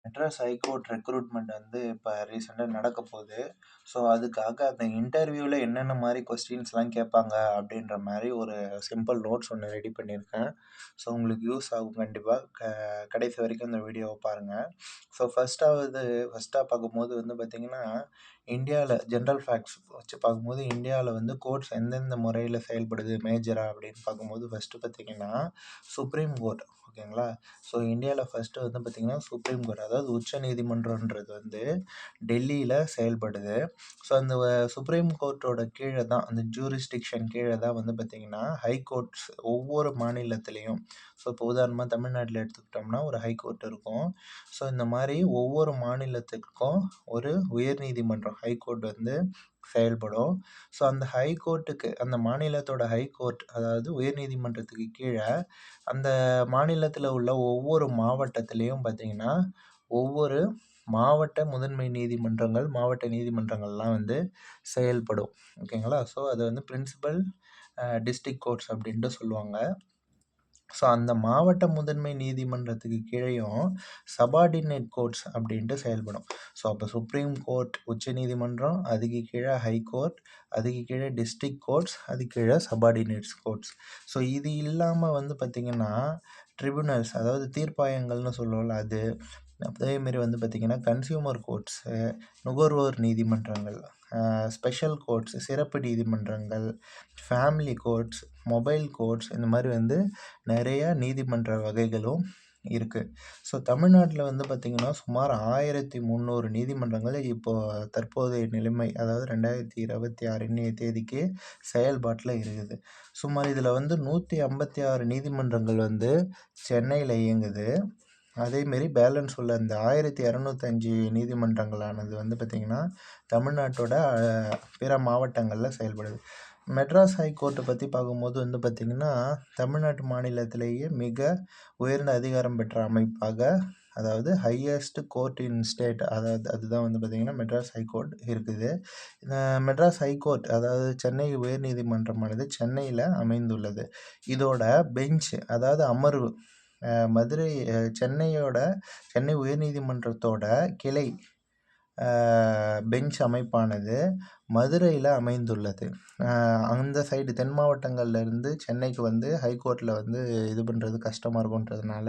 Madras high court recruitment வந்து இப்போ ரீசெண்டாக நடக்க போகுது. ஸோ அதுக்காக அந்த இன்டர்வியூவில் என்னென்ன மாதிரி கொஸ்டின்ஸ்லாம் கேட்பாங்க அப்படின்ற மாதிரி ஒரு சிம்பிள் நோட்ஸ் ஒன்று ரெடி பண்ணியிருக்கேன். ஸோ உங்களுக்கு யூஸ் ஆகும் கண்டிப்பாக. கடைசி வரைக்கும் இந்த வீடியோவை பாருங்கள். ஸோ ஃபஸ்ட்டாக பார்க்கும்போது வந்து பார்த்திங்கன்னா, இந்தியாவில் ஜென்ரல் ஃபேக்ட்ஸ் வச்சு பார்க்கும்போது இந்தியாவில் வந்து கோர்ட்ஸ் எந்தெந்த முறையில் செயல்படுது மேஜராக அப்படின்னு பார்க்கும்போது ஃபஸ்ட்டு பார்த்திங்கன்னா சுப்ரீம் கோர்ட். ஓகேங்களா? ஸோ இந்தியாவில் ஃபஸ்ட்டு வந்து பார்த்திங்கன்னா சுப்ரீம் கோர்ட், அதாவது உச்ச நீதிமன்றன்றது வந்து டெல்லியில் செயல்படுது. ஸோ அந்த சுப்ரீம் கோர்ட்டோட கீழே தான், அந்த ஜூரிஸ்டிக்ஷன் கீழே தான் வந்து பார்த்திங்கன்னா ஹைகோர்ட்ஸ் ஒவ்வொரு மாநிலத்திலையும். ஸோ இப்போ உதாரணமாக தமிழ்நாட்டில் எடுத்துக்கிட்டோம்னா ஒரு ஹைகோர்ட் இருக்கும். ஸோ இந்த மாதிரி ஒவ்வொரு மாநிலத்துக்கும் ஒரு உயர்நீதிமன்றம் ஹைகோர்ட் வந்து செயல்படும். ஸோ அந்த ஹைகோர்ட்டுக்கு, அந்த மாநிலத்தோட ஹைகோர்ட் அதாவது உயர்நீதிமன்றத்துக்கு கீழே அந்த மாநிலத்தில் உள்ள ஒவ்வொரு மாவட்டத்திலையும் பார்த்திங்கன்னா ஒவ்வொரு மாவட்ட முதன்மை நீதிமன்றங்கள், மாவட்ட நீதிமன்றங்கள்லாம் வந்து செயல்படும். ஓகேங்களா? ஸோ அது வந்து பிரின்சிபல் டிஸ்ட்ரிக்ட் கோர்ட்ஸ் அப்படின்ட்டு சொல்லுவாங்க. ஸோ அந்த மாவட்ட முதன்மை நீதிமன்றத்துக்கு கீழேயும் சபார்டினேட் கோர்ட்ஸ் அப்படின்ட்டு செயல்படும். ஸோ அப்போ சுப்ரீம் கோர்ட் உச்ச நீதிமன்றம், அதுக்கு கீழே ஹைகோர்ட், அதுக்கு கீழே டிஸ்ட்ரிக்ட் கோர்ட்ஸ், அதுக்கு கீழே சபார்டினேட்ஸ் கோர்ட்ஸ். ஸோ இது இல்லாமல் வந்து பார்த்திங்கன்னா ட்ரிபுனல்ஸ், அதாவது தீர்ப்பாயங்கள்னு சொல்லுவோம்ல அது. அதேமாரி வந்து பார்த்திங்கன்னா கன்சியூமர் கோர்ட்ஸு, நுகர்வோர் நீதிமன்றங்கள், ஸ்பெஷல் கோர்ட்ஸ், சிறப்பு நீதிமன்றங்கள், ஃபேமிலி கோர்ட்ஸ், மொபைல் கோர்ட்ஸ், இந்த மாதிரி வந்து நிறைய நீதிமன்ற வகைகளும் இருக்குது. ஸோ தமிழ்நாட்டில் வந்து பார்த்திங்கன்னா சுமார் 1300 நீதிமன்றங்கள் இப்போது தற்போதைய நிலைமை, அதாவது 2026 இன்றைய தேதிக்கு செயல்பாட்டில் இருக்குது. சுமார் இதில் வந்து 156 நீதிமன்றங்கள் வந்து சென்னையில் இயங்குது. அதேமாரி பேலன்ஸ் உள்ள இந்த 1205 நீதிமன்றங்களானது வந்து பார்த்திங்கன்னா தமிழ்நாட்டோட பிற மாவட்டங்களில் செயல்படுது. மெட்ராஸ் ஹைகோர்ட்டை பற்றி பார்க்கும்போது வந்து பார்த்திங்கன்னா தமிழ்நாட்டு மாநிலத்திலேயே மிக உயர்ந்த அதிகாரம் பெற்ற அமைப்பாக, அதாவது ஹையஸ்ட் கோர்ட் இன் ஸ்டேட், அதாவது அதுதான் வந்து பார்த்திங்கன்னா மெட்ராஸ் ஹைகோர்ட் இருக்குது. மெட்ராஸ் ஹைகோர்ட் அதாவது சென்னை உயர்நீதிமன்றமானது சென்னையில் அமைந்துள்ளது. இதோட பெஞ்ச், அதாவது அமர்வு மதுரை, சென்னை உயர்நீதிமன்றத்தோட கிளை பெஞ்ச் அமைப்பானது மதுரையில் அமைந்துள்ளது. அந்த சைடு தென் மாவட்டங்கள்லேருந்து சென்னைக்கு வந்து ஹைகோர்ட்டில் வந்து இது பண்ணுறது கஷ்டமாக இருக்குன்றதுனால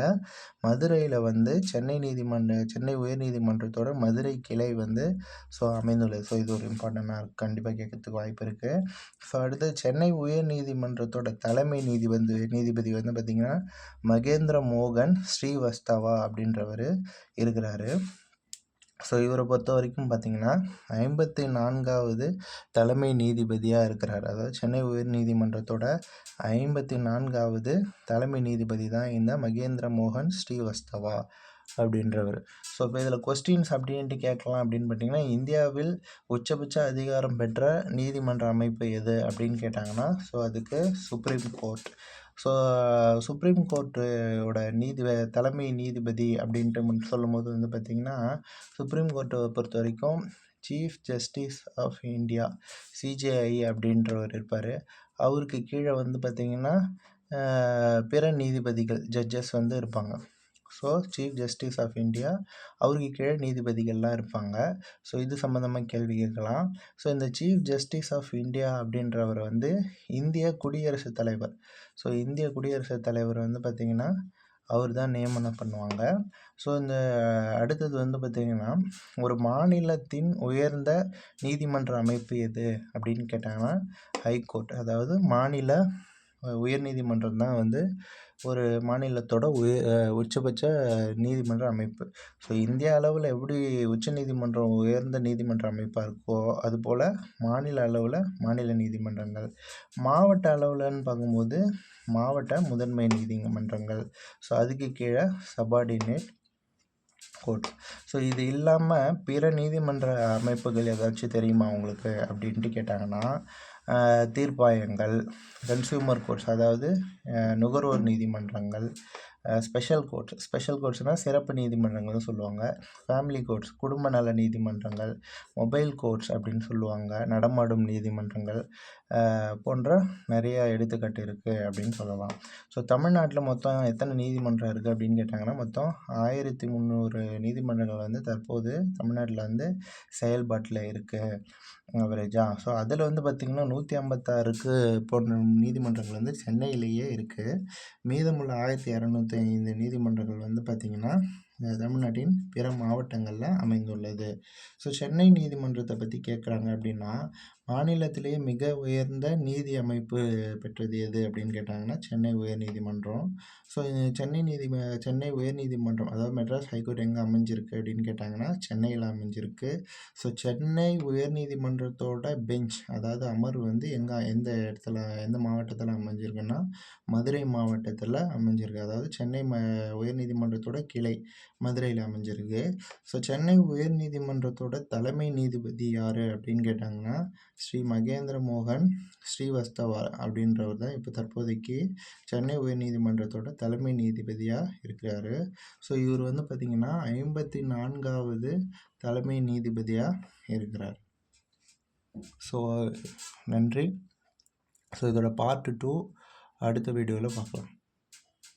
மதுரையில் வந்து சென்னை உயர்நீதிமன்றத்தோட மதுரை கிளை வந்து அமைந்துள்ளது. ஸோ இது ஒரு இம்பார்ட்டண்ட்டாக கண்டிப்பாக கேட்கறதுக்கு வாய்ப்பு இருக்குது. ஸோ அடுத்து சென்னை உயர்நீதிமன்றத்தோட தலைமை நீதிபதி வந்து பார்த்திங்கன்னா மகேந்திர மோகன் ஸ்ரீவஸ்தவா அப்படின்றவர் இருக்கிறாரு. ஸோ இவரை பொறுத்த வரைக்கும் பார்த்திங்கன்னா 54வது தலைமை நீதிபதியாக இருக்கிறார். அதாவது சென்னை உயர்நீதிமன்றத்தோட 54வது தலைமை நீதிபதி தான் இந்த மகேந்திர மோகன் ஸ்ரீவஸ்தவா அப்படின்றவர். ஸோ இப்போ இதில் கொஸ்டின்ஸ் அப்படின்ட்டு கேட்கலாம் அப்படின்னு பார்த்தீங்கன்னா, இந்தியாவில் உச்சபட்ச அதிகாரம் பெற்ற நீதிமன்ற அமைப்பு எது அப்படின்னு கேட்டாங்கன்னா, ஸோ அதுக்கு சுப்ரீம் கோர்ட். ஸோ சுப்ரீம் கோர்ட்டோட தலைமை நீதிபதி அப்படின்ட்டு சொல்லும்போது வந்து பார்த்திங்கன்னா, சுப்ரீம் கோர்ட்டை பொறுத்த வரைக்கும் chief justice of India CJI அப்படின்றவர் இருப்பார். அவருக்கு கீழே வந்து பார்த்திங்கன்னா பிற நீதிபதிகள் ஜட்ஜஸ் வந்து இருப்பாங்க. So chief justice of India, அவருக்கு கீழே நீதிபதிகள்லாம் இருப்பாங்க. ஸோ இது சம்மந்தமாக கேள்வி கேட்கலாம். ஸோ இந்த சீஃப் ஜஸ்டிஸ் ஆஃப் இந்தியா அப்படின்றவர் வந்து இந்திய குடியரசுத் தலைவர். ஸோ இந்திய குடியரசுத் தலைவர் வந்து பார்த்திங்கன்னா அவர் தான் நியமனம் பண்ணுவாங்க. ஸோ இந்த அடுத்தது வந்து பார்த்திங்கன்னா ஒரு மாநிலத்தின் உயர்ந்த நீதிமன்ற அமைப்பு எது அப்படின்னு கேட்டாங்கன்னா ஹைகோர்ட், அதாவது மாநில உயர்நீதிமன்றம் தான் வந்து ஒரு மாநிலத்தோட உச்சபட்ச நீதிமன்ற அமைப்பு. ஸோ இந்திய அளவில் எப்படி உச்ச நீதிமன்றம் உயர்ந்த நீதிமன்ற அமைப்பாக இருக்கோ அதுபோல் மாநில அளவில் மாநில நீதிமன்றங்கள், மாவட்ட அளவில்னு பார்க்கும்போது மாவட்ட முதன்மை நீதிமன்றங்கள், ஸோ அதுக்கு கீழே சபார்டினேட் கோர்ட். ஸோ இது இல்லாமல் பிற நீதிமன்ற அமைப்புகள் ஏதாச்சும் தெரியுமா உங்களுக்கு அப்படின்ட்டு கேட்டாங்கன்னா, தீர்ப்பாயங்கள், கன்சியூமர் கோர்ட்ஸ் அதாவது நுகர்வோர் நீதிமன்றங்கள், ஸ்பெஷல் கோர்ட்ஸ்னால் சிறப்பு நீதிமன்றங்கள்னு சொல்லுவாங்க, ஃபேமிலி கோர்ட்ஸ் குடும்ப நல நீதிமன்றங்கள், மொபைல் கோர்ட்ஸ் அப்படின்னு சொல்லுவாங்க, நடமாடும் நீதிமன்றங்கள், போன்ற நிறைய எடுத்துக்காட்டு இருக்குது அப்படின்னு சொல்லலாம். ஸோ தமிழ்நாட்டில் மொத்தம் எத்தனை நீதிமன்றம் இருக்குது அப்படின்னு கேட்டாங்கன்னா, மொத்தம் 1300 நீதிமன்றங்கள் வந்து தற்போது தமிழ்நாட்டில் வந்து செயல்பாட்டில் இருக்குது அவரேஜா. ஸோ அதில் வந்து பார்த்திங்கன்னா 156க்கு போன்ற நீதிமன்றங்கள் வந்து சென்னையிலேயே இருக்குது. மீதமுள்ள 1205 நீதிமன்றங்கள் வந்து பார்த்திங்கன்னா தமிழ்நாட்டின் பிற மாவட்டங்களில் அமைந்துள்ளது. ஸோ சென்னை நீதிமன்றத்தை பற்றி கேட்குறாங்க அப்படின்னா, மாநிலத்திலேயே மிக உயர்ந்த நீதி அமைப்பு பெற்றது எது அப்படின்னு கேட்டாங்கன்னா சென்னை உயர்நீதிமன்றம். ஸோ சென்னை உயர்நீதிமன்றம், அதாவது மெட்ராஸ் ஹைகோர்ட் எங்கே அமைஞ்சிருக்கு அப்படின்னு கேட்டாங்கன்னா சென்னையில் அமைஞ்சிருக்கு. ஸோ சென்னை உயர்நீதிமன்றத்தோட பெஞ்ச், அதாவது அமர்வு வந்து எந்த இடத்துல, எந்த மாவட்டத்தில் அமைஞ்சிருக்குன்னா மதுரை மாவட்டத்தில் அமைஞ்சிருக்கு. அதாவது சென்னை உயர்நீதிமன்றத்தோட கிளை மதுரையில் அமைஞ்சிருக்கு. ஸோ சென்னை உயர்நீதிமன்றத்தோட தலைமை நீதிபதி யார் அப்படின்னு கேட்டாங்கன்னா ஸ்ரீ மகேந்திர மோகன் ஸ்ரீவஸ்தவா அப்படின்றவர் தான் இப்போ தற்போதைக்கு சென்னை உயர்நீதிமன்றத்தோட தலைமை நீதிபதியாக இருக்கிறாரு. ஸோ இவர் வந்து பார்த்திங்கன்னா 54வது தலைமை நீதிபதியாக இருக்கிறார். ஸோ நன்றி. ஸோ இதோட பார்ட் 2 அடுத்த வீடியோவில் பார்க்கலாம்.